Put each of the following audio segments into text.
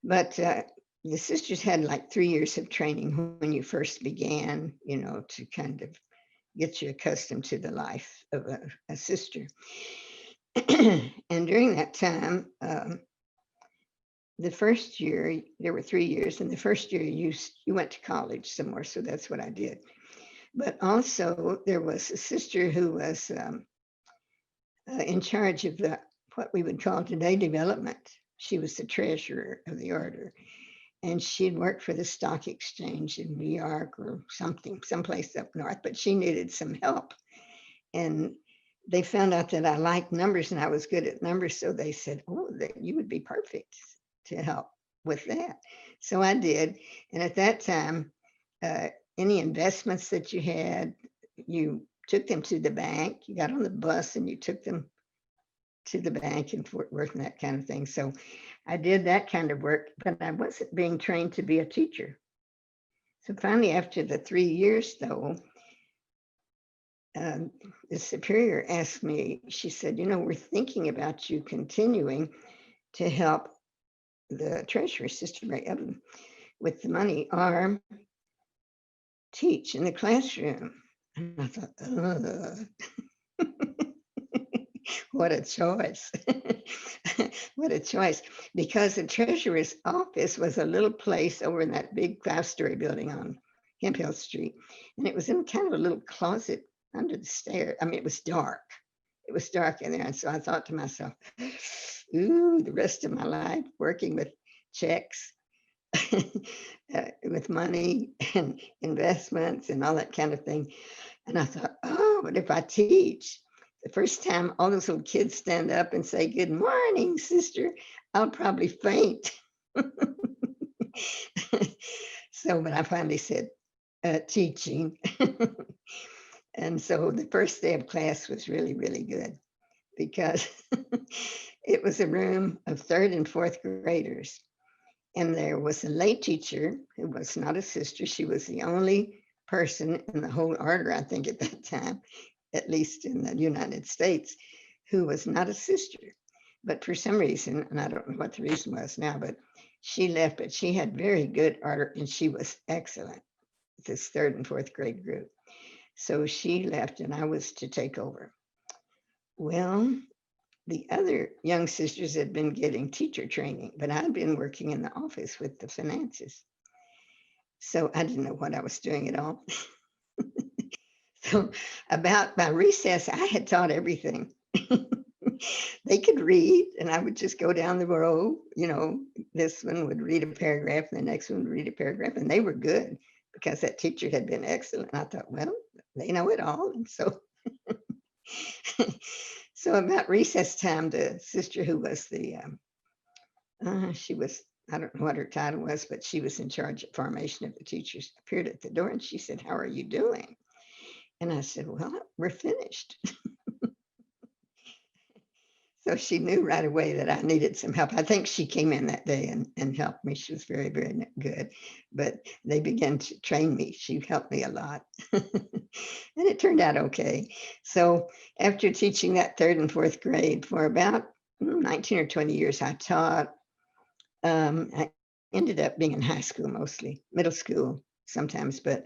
But the sisters had like 3 years of training when you first began, to kind of get you accustomed to the life of a sister. And during that time, the first year, there were 3 years, and the first year you went to college somewhere, so that's what I did. But also there was a sister who was in charge of what we would call today development. She was the treasurer of the order, and she'd worked for the stock exchange in New York or something, someplace up north, but she needed some help. And they found out that I liked numbers and I was good at numbers, so they said, "Oh, that you would be perfect to help with that." So I did. And at that time, uh, any investments that you had, you took them to the bank. You got on the bus and you took them to the bank in Fort Worth and that kind of thing. So I did that kind of work, but I wasn't being trained to be a teacher. So finally, after the 3 years, though, the superior asked me, she said, "We're thinking about you continuing to help the treasurer, Sister Ray Evan, with the money or teach in the classroom." And I thought, what a choice. What a choice. Because the treasurer's office was a little place over in that big 5-story building on Hemphill Street. And it was in kind of a little closet under the stairs. I mean, it was dark. It was dark in there. And so I thought to myself, ooh, the rest of my life working with checks, with money and investments and all that kind of thing. And I thought, oh, but if I teach, the first time all those little kids stand up and say, "Good morning, sister," I'll probably faint. So, but I finally said, teaching. And so the first day of class was really, really good because it was a room of third and fourth graders. And there was a lay teacher who was not a sister. She was the only person in the whole order, I think, at that time, at least in the United States, who was not a sister. But for some reason, and I don't know what the reason was now, but she left, but she had very good order and she was excellent with this third and fourth grade group. So she left and I was to take over. Well, the other young sisters had been getting teacher training, but I'd been working in the office with the finances. So I didn't know what I was doing at all. So about my recess, I had taught everything. They could read, and I would just go down the row. This one would read a paragraph, and the next one would read a paragraph, and they were good because that teacher had been excellent. And I thought, well, they know it all. And so, so about recess time, the sister who was she was, I don't know what her title was, but she was in charge of formation of the teachers, appeared at the door and she said, "How are you doing?" And I said, "Well, we're finished." So she knew right away that I needed some help. I think she came in that day and helped me. She was very, very good. But they began to train me. She helped me a lot. And it turned out okay. So after teaching that third and fourth grade for about 19 or 20 years, I taught. I ended up being in high school mostly, middle school sometimes, but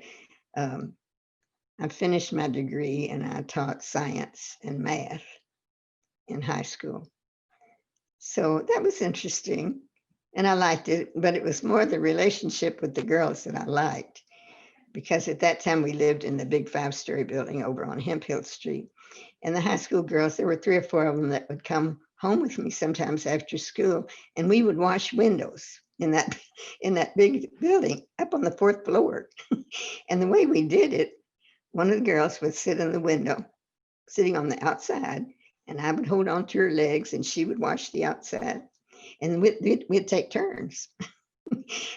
I finished my degree and I taught science and math in high school. So that was interesting and I liked it, but it was more the relationship with the girls that I liked because at that time we lived in the big 5-story building over on Hemphill Street. And the high school girls, there were 3 or 4 of them that would come home with me sometimes after school, and we would wash windows in that big building up on the 4th floor. And the way we did it, one of the girls would sit in the window, sitting on the outside, and I would hold on to her legs, and she would wash the outside, and we'd take turns.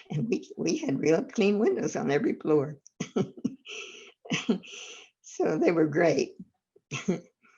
And we had real clean windows on every floor. So they were great.